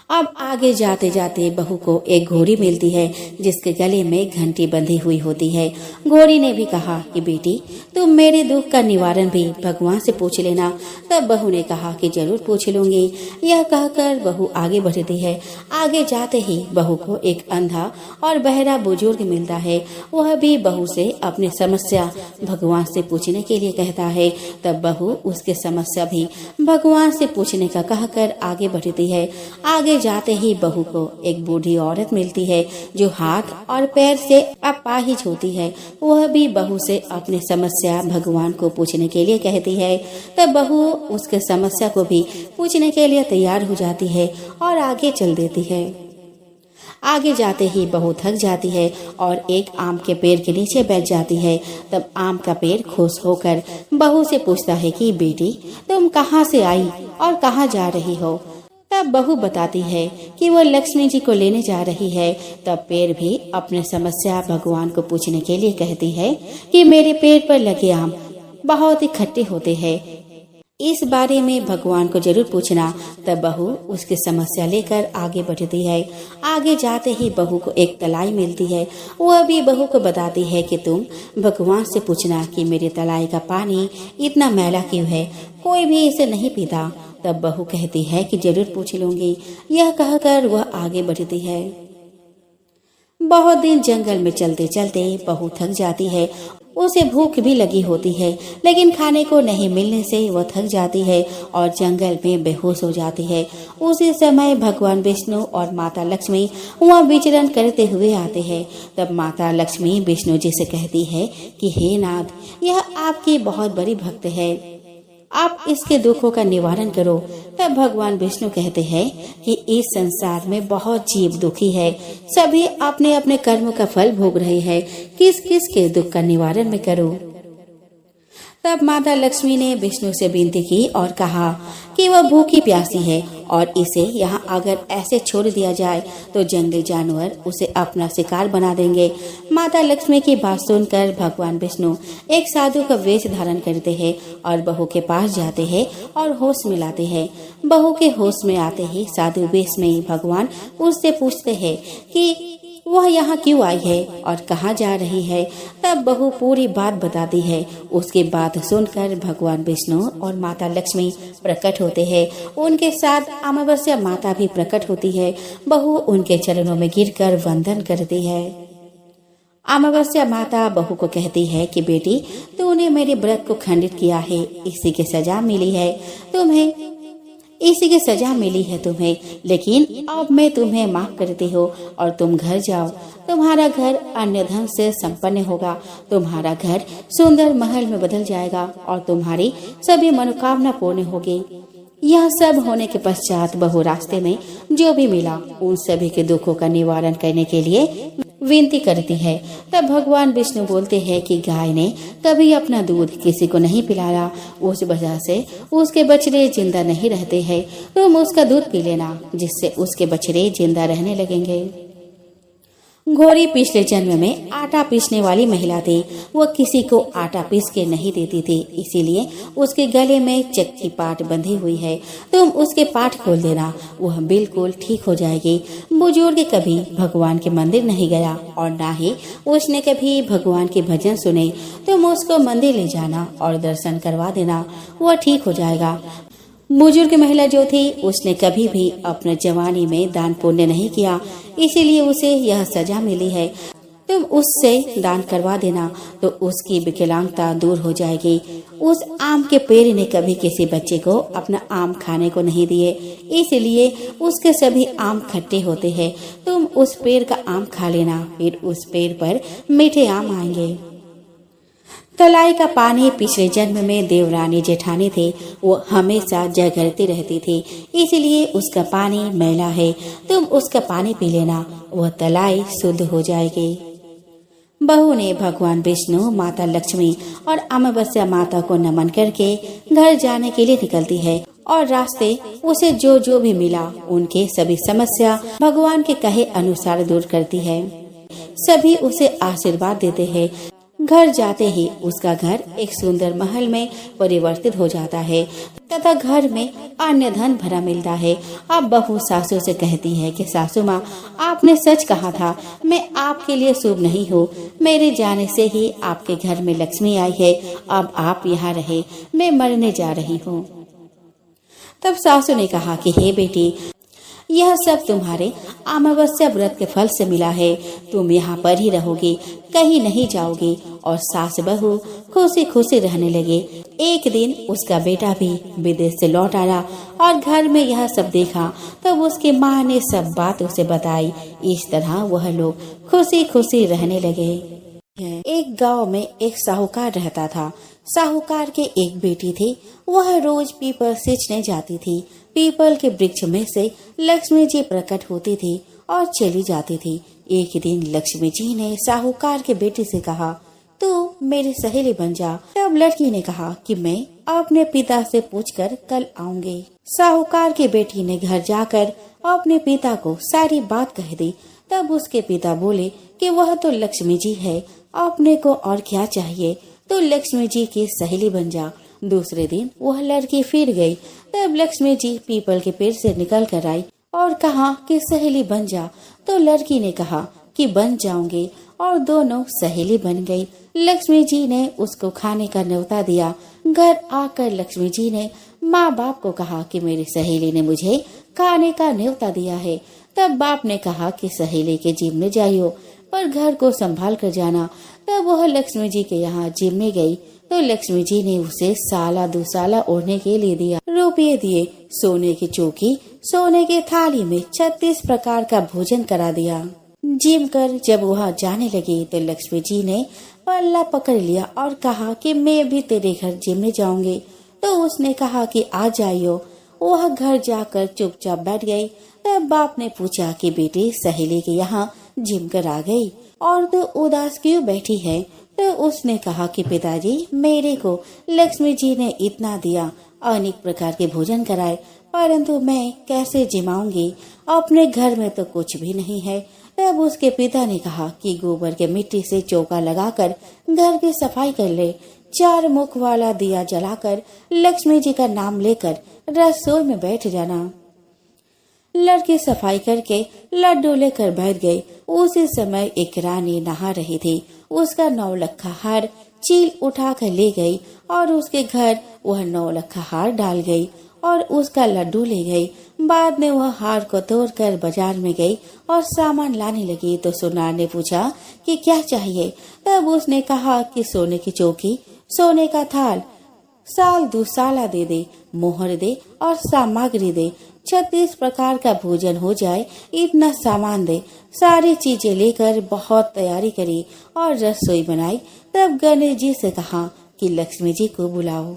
अब आगे जाते जाते बहू को एक घोड़ी मिलती है जिसके गले में घंटी बंधी हुई होती है। घोड़ी ने भी कहा कि बेटी, तुम मेरे दुख का निवारण भी भगवान से पूछ लेना। तब बहू ने कहा कि जरूर पूछ लूंगी। यह कहकर बहू आगे बढ़ती है। आगे जाते ही बहू को एक अंधा और बहरा बुजुर्ग मिलता है। वह भी बहू से अपनी समस्या भगवान से पूछने के लिए कहता है। तब बहू उसकी समस्या भी भगवान से पूछने का कहकर आगे बढ़ती है। आगे आगे जाते ही बहू को एक बूढ़ी औरत मिलती है जो हाथ और पैर से अपाहिज होती है। वह भी बहू से अपनी समस्या भगवान को पूछने के लिए कहती है। तब बहू उसके समस्या को भी पूछने के लिए तैयार हो जाती है और आगे चल देती है। आगे जाते ही बहू थक जाती है और एक आम के पेड़ के नीचे बैठ जाती है। तब आम का पेड़ खुश होकर बहू से पूछता है कि बेटी, तुम कहाँ से आई और कहाँ जा रही हो? तब बहू बताती है कि वो लक्ष्मी जी को लेने जा रही है। तब पेड़ भी अपने समस्या भगवान को पूछने के लिए कहती है कि मेरे पेड़ पर लगे आम बहुत ही खट्टे होते हैं, इस बारे में भगवान को जरूर पूछना। तब बहू उसकी समस्या लेकर आगे बढ़ती है। आगे जाते ही बहू को एक तलाई मिलती है। वह भी बहू को बताती है कि तुम भगवान से पूछना कि मेरे तलाई का पानी इतना मैला क्यों है, कोई भी इसे नहीं पीता। तब बहू कहती है कि जरूर पूछ लूंगी। यह कहकर वह आगे बढ़ती है। बहुत दिन जंगल में चलते चलते बहू थक जाती है। उसे भूख भी लगी होती है, लेकिन खाने को नहीं मिलने से वह थक जाती है और जंगल में बेहोश हो जाती है। उसी समय भगवान विष्णु और माता लक्ष्मी वहाँ विचरण करते हुए आते हैं। तब माता लक्ष्मी विष्णु जी से कहती है कि हे नाथ, यह आपकी बहुत बड़ी भक्त है, आप इसके दुखों का निवारण करो। तब भगवान विष्णु कहते हैं कि इस संसार में बहुत जीव दुखी है, सभी अपने अपने कर्मों का फल भोग रहे हैं, किस किस के दुख का निवारण मैं करूं? तब माता लक्ष्मी ने विष्णु से विनती की और कहा कि वह भूखी प्यासी है और इसे यहाँ अगर ऐसे छोड़ दिया जाए तो जंगली जानवर उसे अपना शिकार बना देंगे। माता लक्ष्मी की बात सुनकर भगवान विष्णु एक साधु का वेश धारण करते हैं और बहू के पास जाते हैं और होश में लाते हैं। बहू के होश में आते ही साधु वेश में भगवान उससे पूछते हैं कि वह यहाँ क्यों आई है और कहाँ जा रही है। तब बहू पूरी बात बताती है। उसकी बात सुनकर भगवान विष्णु और माता लक्ष्मी प्रकट होते हैं। उनके साथ अमावस्या माता भी प्रकट होती है। बहू उनके चरणों में गिरकर वंदन करती है। अमावस्या माता बहू को कहती है कि बेटी, तूने मेरे व्रत को खंडित किया है, इसी की सजा मिली है तुम्हें, इसी की सजा मिली है तुम्हें, लेकिन अब मैं तुम्हें माफ करती हूँ और तुम घर जाओ। तुम्हारा घर अन्य धन से संपन्न होगा, तुम्हारा घर सुंदर महल में बदल जाएगा और तुम्हारी सभी मनोकामना पूर्ण होगी। यह सब होने के पश्चात बहू रास्ते में जो भी मिला उन सभी के दुखों का निवारण करने के लिए विनती करती है। तब भगवान विष्णु बोलते हैं कि गाय ने कभी अपना दूध किसी को नहीं पिलाया, उस वजह से उसके बछड़े जिंदा नहीं रहते हैं। तुम उसका दूध पी लेना, जिससे उसके बछड़े जिंदा रहने लगेंगे। घोड़ी पिछले जन्म में आटा पीसने वाली महिला थी। वह किसी को आटा पीस के नहीं देती थी, इसीलिए उसके गले में चक्की पाट बंधी हुई है। तुम उसके पाट खोल देना, वह बिल्कुल ठीक हो जाएगी। बुजुर्ग कभी भगवान के मंदिर नहीं गया और ना ही उसने कभी भगवान के भजन सुने। तुम उसको मंदिर ले जाना और दर्शन करवा देना, वह ठीक हो जाएगा। बुजुर्ग महिला जो थी उसने कभी भी अपने जवानी में दान पुण्य नहीं किया, इसीलिए उसे यह सजा मिली है। तुम उससे दान करवा देना तो उसकी विकलांगता दूर हो जाएगी। उस आम के पेड़ ने कभी किसी बच्चे को अपना आम खाने को नहीं दिए, इसलिए उसके सभी आम खट्टे होते हैं। तुम उस पेड़ का आम खा लेना, फिर उस पेड़ पर मीठे आम आएंगे। तलाई का पानी पिछले जन्म में देवरानी जेठानी थी। वो हमेशा झगड़ती रहती थी, इसलिए उसका पानी मैला है। तुम उसका पानी पी लेना, वह तलाई शुद्ध हो जाएगी। बहू ने भगवान विष्णु, माता लक्ष्मी और अमावस्या माता को नमन करके घर जाने के लिए निकलती है और रास्ते उसे जो जो भी मिला उनके सभी समस्या भगवान के कहे अनुसार दूर करती है। सभी उसे आशीर्वाद देते हैं। घर जाते ही उसका घर एक सुंदर महल में परिवर्तित हो जाता है तथा घर में अन्य धन भरा मिलता है। अब बहू सासू से कहती है कि सासू माँ, आपने सच कहा था, मैं आपके लिए शुभ नहीं हूँ। मेरे जाने से ही आपके घर में लक्ष्मी आई है। अब आप यहाँ रहे, मैं मरने जा रही हूँ। तब सासू ने कहा कि हे बेटी, यह सब तुम्हारे अमावस्या व्रत के फल से मिला है। तुम यहाँ पर ही रहोगी, कहीं नहीं जाओगी। और सास बहू खुशी खुशी रहने लगे। एक दिन उसका बेटा भी विदेश से लौट आया और घर में यह सब देखा। तब उसकी माँ ने सब बात उसे बताई। इस तरह वह लोग खुशी खुशी रहने लगे। एक गांव में एक साहूकार रहता था। साहूकार के एक बेटी थी। वह रोज पीपल सींचने जाती थी। पीपल के वृक्ष में से लक्ष्मी जी प्रकट होती थी और चली जाती थी। एक दिन लक्ष्मी जी ने साहूकार के बेटी से कहा, तू मेरी सहेली बन जा। तब लड़की ने कहा कि मैं अपने पिता से पूछकर कल आऊंगी। साहूकार की बेटी ने घर जाकर अपने पिता को सारी बात कह दी। तब उसके पिता बोले कि वह तो लक्ष्मी जी है, अपने को और क्या चाहिए, तो लक्ष्मी जी की सहेली बन जा। दूसरे दिन वह लड़की फिर गई। तब लक्ष्मी जी पीपल के पेड़ से निकल कर आई और कहा कि सहेली बन जा। तो लड़की ने कहा कि बन जाऊंगी और दोनों सहेली बन गई। लक्ष्मी जी ने उसको खाने का न्योता दिया। घर आकर लक्ष्मी जी ने माँ बाप को कहा कि मेरी सहेली ने मुझे खाने का न्योता दिया है। तब बाप ने कहा कि सहेली के जिम में जाइयो, पर घर को संभाल कर जाना। तब वह लक्ष्मी जी के यहाँ जिम में गई तो लक्ष्मी जी ने उसे साला दुसाला ओढ़ने के लिए दिया। रुपये दिए, सोने की चौकी, सोने की थाली में 36 प्रकार का भोजन करा दिया। जिम कर जब वह जाने लगी तो लक्ष्मी जी ने पल्ला पकड़ लिया और कहा कि मैं भी तेरे घर जिम में जाऊंगी। तो उसने कहा कि आ जाइयो। वह घर जाकर चुपचाप बैठ गई। तब बाप ने पूछा कि बेटी सहेली के यहाँ जिम कर आ गई और तो उदास क्यों बैठी है। तो उसने कहा कि पिताजी, मेरे को लक्ष्मी जी ने इतना दिया, अनेक प्रकार के भोजन कराए, परंतु मैं कैसे जिमाऊंगी, अपने घर में तो कुछ भी नहीं है। तब उसके पिता ने कहा कि गोबर के मिट्टी से चौका लगाकर घर की सफाई कर ले। 4 मुख वाला दिया जलाकर लक्ष्मी जी का नाम लेकर रसोई में बैठ जाना। लड़की सफाई करके लड्डू लेकर बैठ गई। उसी समय एक रानी नहा रही थी। उसका 9 लखा हार चील उठा कर ले गई और उसके घर वह 9 लखा हार डाल गई और उसका लड्डू ले गई। बाद में वह हार को तोड़कर बाजार में गई और सामान लाने लगी तो सुनार ने पूछा कि क्या चाहिए। तब उसने कहा कि सोने की चौकी, सोने का थाल, साल दुसाला दे दे, मोहर दे और सामग्री दे, 36 प्रकार का भोजन हो जाए, इतना सामान दे। सारी चीजें लेकर बहुत तैयारी करी और रसोई बनाई। तब गणेश जी से कहा कि लक्ष्मी जी को बुलाओ।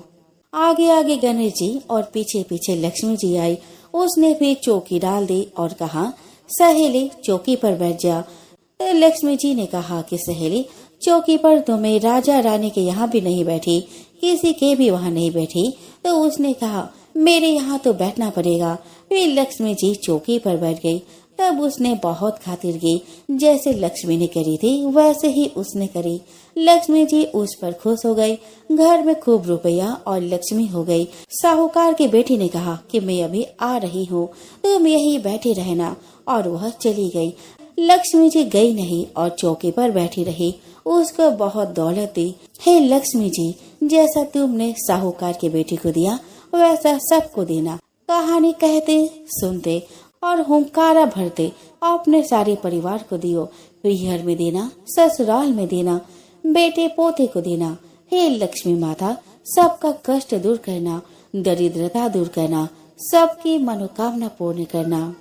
आगे आगे गणेश जी और पीछे पीछे लक्ष्मी जी आई। उसने भी चौकी डाल दी और कहा, सहेली चौकी पर बैठ जा। तो लक्ष्मी जी ने कहा कि सहेली चौकी पर तो मैं राजा रानी के यहाँ भी नहीं बैठी, किसी के भी वहाँ नहीं बैठी। तो उसने कहा, मेरे यहाँ तो बैठना पड़ेगा। फिर लक्ष्मी जी चौकी पर बैठ गई। तब उसने बहुत खातिर की, जैसे लक्ष्मी ने करी थी वैसे ही उसने करी। लक्ष्मी जी उस पर खुश हो गई। घर में खूब रुपया और लक्ष्मी हो गई। साहूकार की बेटी ने कहा कि मैं अभी आ रही हूँ, तुम यहीं बैठी रहना, और वह चली गई। लक्ष्मी जी गई नहीं और चौकी पर बैठी रही। उसको बहुत दौलत दी। हे लक्ष्मी जी, जैसा तुमने साहूकार की बेटी को दिया वैसा सबको देना। कहानी कहते सुनते और हुंकारा भरते अपने सारे परिवार को दियो। पिहर में देना, ससुराल में देना, बेटे पोते को देना। हे लक्ष्मी माता, सबका कष्ट दूर करना, दरिद्रता दूर करना, सबकी मनोकामना पूर्ण करना।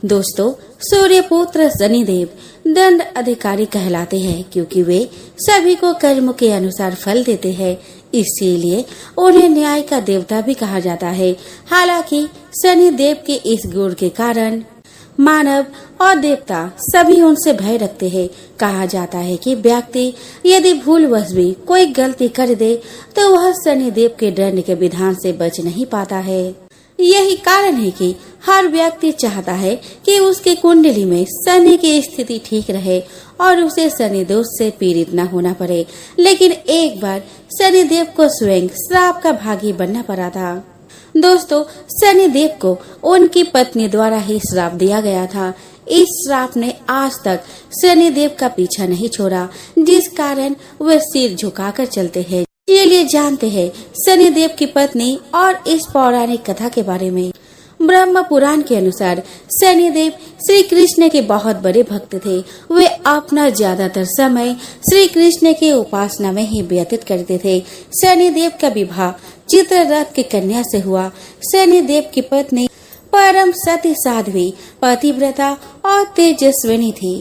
दोस्तों, सूर्य पुत्र शनिदेव दंड अधिकारी कहलाते हैं क्योंकि वे सभी को कर्म के अनुसार फल देते हैं। इसीलिए उन्हें न्याय का देवता भी कहा जाता है। हालांकि शनिदेव के इस गुण के कारण मानव और देवता सभी उनसे भय रखते हैं। कहा जाता है कि व्यक्ति यदि भूलवश भी कोई गलती कर दे तो वह शनिदेव के दंड के विधान से बच नहीं पाता है। यही कारण है कि हर व्यक्ति चाहता है कि उसके कुंडली में शनि की स्थिति ठीक रहे और उसे शनि दोष से पीड़ित न होना पड़े। लेकिन एक बार शनिदेव को स्वयं श्राप का भागी बनना पड़ा था। दोस्तों, शनिदेव को उनकी पत्नी द्वारा ही श्राप दिया गया था। इस श्राप ने आज तक शनिदेव का पीछा नहीं छोड़ा, जिस कारण वे सिर झुकाकर चलते हैं। चलिए जानते हैं शनिदेव की पत्नी और इस पौराणिक कथा के बारे में। ब्रह्म पुराण के अनुसार शनिदेव श्री कृष्ण के बहुत बड़े भक्त थे। वे अपना ज्यादातर समय श्री कृष्ण के उपासना में ही व्यतीत करते थे। शनिदेव का विवाह चित्ररथ की कन्या से हुआ। शनिदेव की पत्नी परम सती साध्वी, पतिव्रता और तेजस्विनी थी।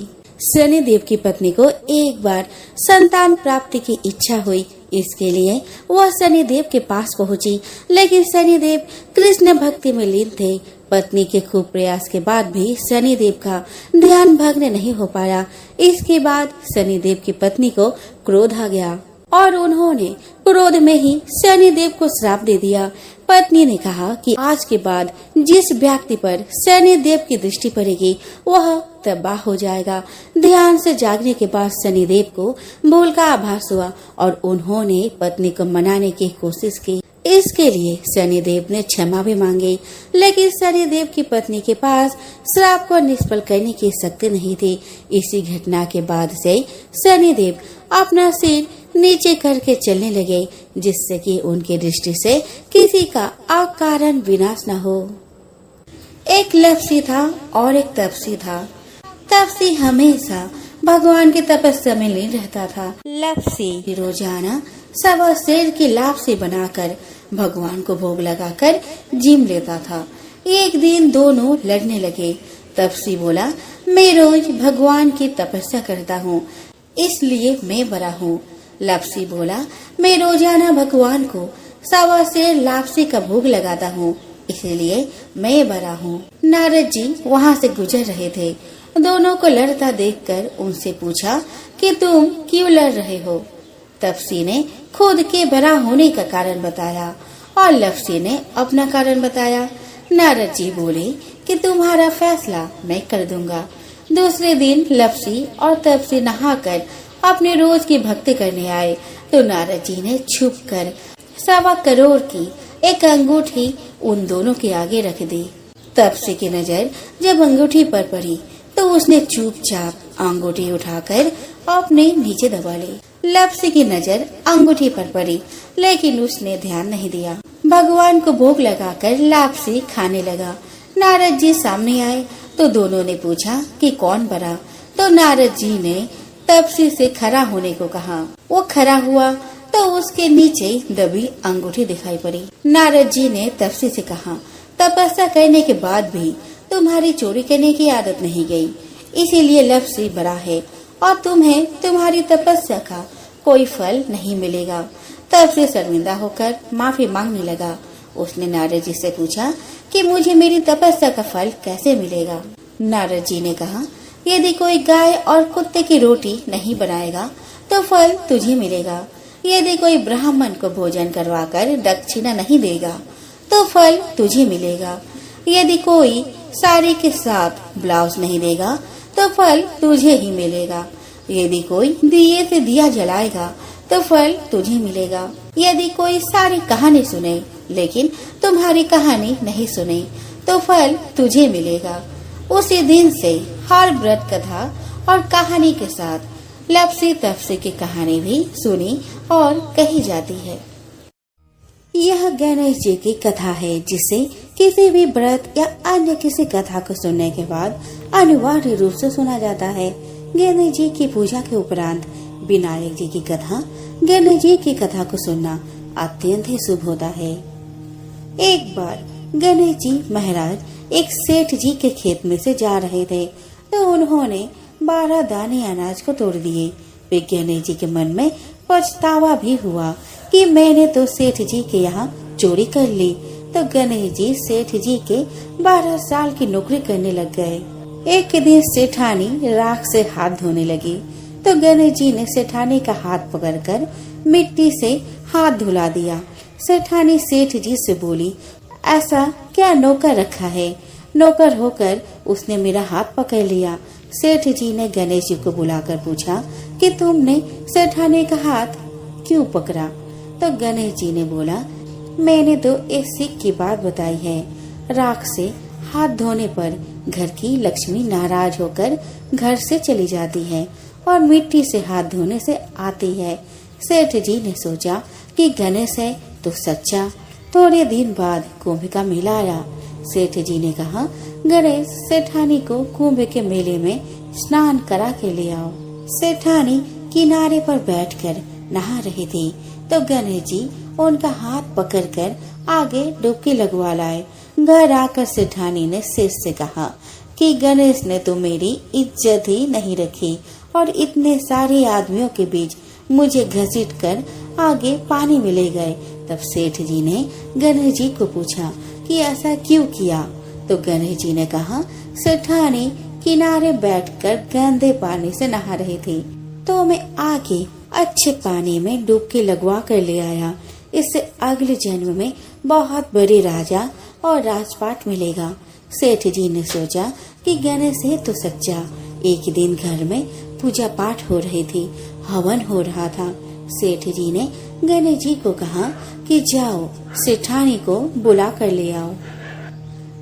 शनिदेव की पत्नी को एक बार संतान प्राप्ति की इच्छा हुई। इसके लिए वह शनिदेव के पास पहुंची, लेकिन शनिदेव कृष्ण भक्ति में लीन थे। पत्नी के खूब प्रयास के बाद भी शनिदेव का ध्यान भंग नहीं हो पाया। इसके बाद शनिदेव की पत्नी को क्रोध आ गया और उन्होंने क्रोध में ही शनिदेव को श्राप दे दिया। पत्नी ने कहा कि आज के बाद जिस व्यक्ति पर शनिदेव की दृष्टि पड़ेगी वह तबाह हो जाएगा। ध्यान से जागने के बाद शनिदेव को भूल का आभास हुआ और उन्होंने पत्नी को मनाने की कोशिश की। इसके लिए शनिदेव ने क्षमा भी मांगी, लेकिन शनिदेव की पत्नी के पास श्राप को निष्फल करने की शक्ति नहीं थी। इसी घटना के बाद से शनिदेव अपना सिर नीचे करके चलने लगे, जिससे कि उनकी दृष्टि से किसी का अकारण विनाश न हो। एक लप्सी था और एक तपसी था। तपसी हमेशा भगवान की तपस्या में लीन रहता था। लप्सी रोजाना सवा शेर की लापसी बनाकर भगवान को भोग लगाकर जिम लेता था। एक दिन दोनों लड़ने लगे। तपसी बोला, मैं रोज भगवान की तपस्या करता हूँ, इसलिए मैं बड़ा हूँ। लप्सी बोला, मैं रोजाना भगवान को सवा शेर लापसी का भोग लगाता हूँ, इसलिए मैं बड़ा हूँ। नारद जी वहाँ से गुजर रहे थे। दोनों को लड़ता देखकर उनसे पूछा कि तुम क्यों लड़ रहे हो। तपसी ने खुद के बड़ा होने का कारण बताया और लप्सी ने अपना कारण बताया। नारद जी बोले कि तुम्हारा फैसला मैं कर दूंगा। दूसरे दिन लप्सी और तपसी नहाकर अपने रोज की भक्ति करने आए तो नारद जी ने छुपकर 1.25 करोड़ की एक अंगूठी उन दोनों के आगे रख दी। तपसी की नजर जब अंगूठी पर पड़ी तो उसने चुपचाप अंगूठी उठाकर अपने नीचे दबा ली। लप्सी की नजर अंगूठी पर पड़ी, लेकिन उसने ध्यान नहीं दिया। भगवान को भोग लगाकर लापसी खाने लगा। नारद जी सामने आए तो दोनों ने पूछा कि कौन बड़ा। तो नारद जी ने तपसी से खड़ा होने को कहा। वो खड़ा हुआ तो उसके नीचे दबी अंगूठी दिखाई पड़ी। नारद जी ने तपसी से कहा, तपस्या करने के बाद भी तुम्हारी चोरी करने की आदत नहीं गई, इसीलिए लप्सी बड़ा है और तुम्हें तुम्हारी तपस्या का कोई फल नहीं मिलेगा। तब से शर्मिंदा होकर माफी मांगने लगा। उसने नारद जी से पूछा कि मुझे मेरी तपस्या का फल कैसे मिलेगा। नारद जी ने कहा, यदि कोई गाय और कुत्ते की रोटी नहीं बनाएगा तो फल तुझे मिलेगा। यदि कोई ब्राह्मण को भोजन करवाकर दक्षिणा नहीं देगा तो फल तुझे मिलेगा। यदि कोई साड़ी के साथ ब्लाउज नहीं देगा तो फल तुझे ही मिलेगा। यदि कोई दिए से दिया जलाएगा तो फल तुझे मिलेगा। यदि कोई सारी कहानी सुने लेकिन तुम्हारी कहानी नहीं सुने तो फल तुझे मिलेगा। उसी दिन से हर व्रत कथा और कहानी के साथ लप्सी तपसी की कहानी भी सुनी और कही जाती है। यह गणेश जी की कथा है, जिसे किसी भी व्रत या अन्य किसी कथा को सुनने के बाद अनिवार्य रूप से सुना जाता है। गणेश जी की पूजा के उपरांत विनायक जी की कथा, गणेश जी की कथा को सुनना अत्यंत ही शुभ होता है। एक बार गणेश जी महाराज एक सेठ जी के खेत में से जा रहे थे तो उन्होंने 12 दाने अनाज को तोड़ दिए। वे गणेश जी के मन में पछतावा भी हुआ कि मैंने तो सेठ जी के यहाँ चोरी कर ली। तो गणेश जी सेठ जी के 12 साल की नौकरी करने लग गए। एक दिन सेठानी राख से हाथ धोने लगी तो गणेश जी ने सेठानी का हाथ पकड़कर मिट्टी से हाथ धुला दिया। सेठानी सेठ जी से बोली, ऐसा क्या नौकर रखा है? नौकर होकर उसने मेरा हाथ पकड़ लिया। सेठ जी ने गणेश जी को बुलाकर पूछा कि तुमने सेठानी का हाथ क्यों पकड़ा? तो गणेश जी ने बोला, मैंने तो एक सीख की बात बताई है। राख से हाथ धोने पर घर की लक्ष्मी नाराज होकर घर से चली जाती है और मिट्टी से हाथ धोने से आती है। सेठ जी ने सोचा कि गणेश है तो सच्चा। थोड़े दिन बाद कुंभ का मेला आया। सेठ जी ने कहा, गणेश सेठानी को कुंभ के मेले में स्नान करा के ले आओ। सेठानी किनारे पर बैठकर नहा रही थी तो गणेश जी उनका हाथ पकड़कर आगे डुबकी लगवा लाए। घर आकर सेठानी ने सेठ से कहा कि गणेश ने तो मेरी इज्जत ही नहीं रखी और इतने सारे आदमियों के बीच मुझे घसीट कर आगे पानी में ले गए। तब सेठ जी ने गणेश जी को पूछा कि ऐसा क्यों किया। तो गणेश जी ने कहा, सेठानी किनारे बैठकर गंदे पानी से नहा रही थी तो मैं आगे अच्छे पानी में डुबकी लगवा कर ले आया। इससे अगले जन्म में बहुत बड़े राजा और राजपाट मिलेगा। सेठ जी ने सोचा कि गणेश है तो सच्चा। एक दिन घर में पूजा पाठ हो रही थी, हवन हो रहा था। सेठ जी ने गणेश जी को कहा कि जाओ सेठानी को बुला कर ले आओ।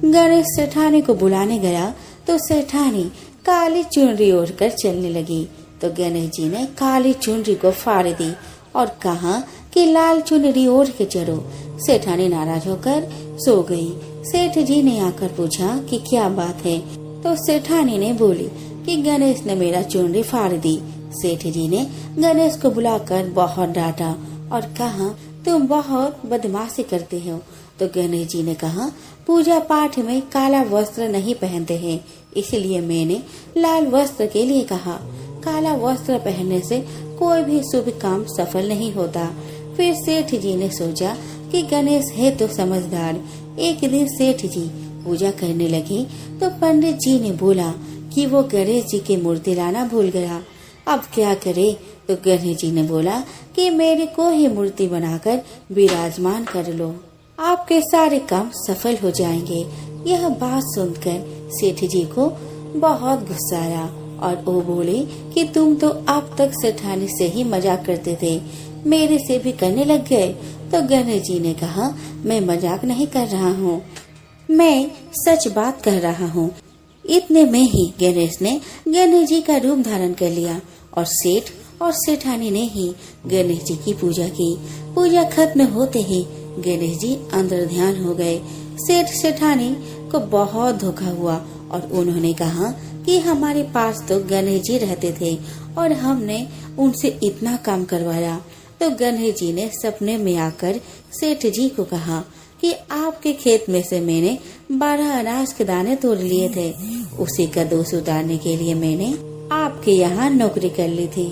गणेश सेठानी को बुलाने गया तो सेठानी काली चुनरी ओढ़कर चलने लगी। तो गणेश जी ने काली चुनरी को फाड़ दी और कहा कि लाल चुनरी ओढ़ के चलो। सेठानी नाराज होकर सो गई। सेठ जी ने आकर पूछा कि क्या बात है। तो सेठानी ने बोली कि गणेश ने मेरा चुनरी फाड़ दी। सेठ जी ने गणेश को बुलाकर बहुत डांटा और कहा, तुम बहुत बदमाशी करते हो। तो गणेश जी ने कहा, पूजा पाठ में काला वस्त्र नहीं पहनते हैं, इसलिए मैंने लाल वस्त्र के लिए कहा। काला वस्त्र पहनने से कोई भी शुभ काम सफल नहीं होता। फिर सेठ जी ने सोचा कि गणेश है तो समझदार। एक दिन सेठ जी पूजा करने लगे तो पंडित जी ने बोला कि वो गणेश जी की मूर्ति लाना भूल गया। अब क्या करे। तो गणेश जी ने बोला कि मेरे को ही मूर्ति बनाकर विराजमान कर लो, आपके सारे काम सफल हो जाएंगे। यह बात सुनकर सेठ जी को बहुत गुस्सा आया और वो बोले कि तुम तो अब तक सेठानी से ही मजाक करते थे, मेरे से भी करने लग गए। तो गणेश जी ने कहा, मैं मजाक नहीं कर रहा हूँ, मैं सच बात कर रहा हूँ। इतने में ही गणेश ने गणेश जी का रूप धारण कर लिया और सेठ और सेठानी ने ही गणेश जी की पूजा की। पूजा खत्म होते ही गणेश जी अंदर ध्यान हो गए। सेठ सेठानी को बहुत धोखा हुआ और उन्होंने कहा कि हमारे पास तो गणेश जी रहते थे और हमने उनसे इतना काम करवाया। तो गणेश जी ने सपने में आकर सेठ जी को कहा कि आपके खेत में से मैंने 12 अनाज के दाने तोड़ लिए थे, उसी का दोष उतारने के लिए मैंने आपके यहाँ नौकरी कर ली थी।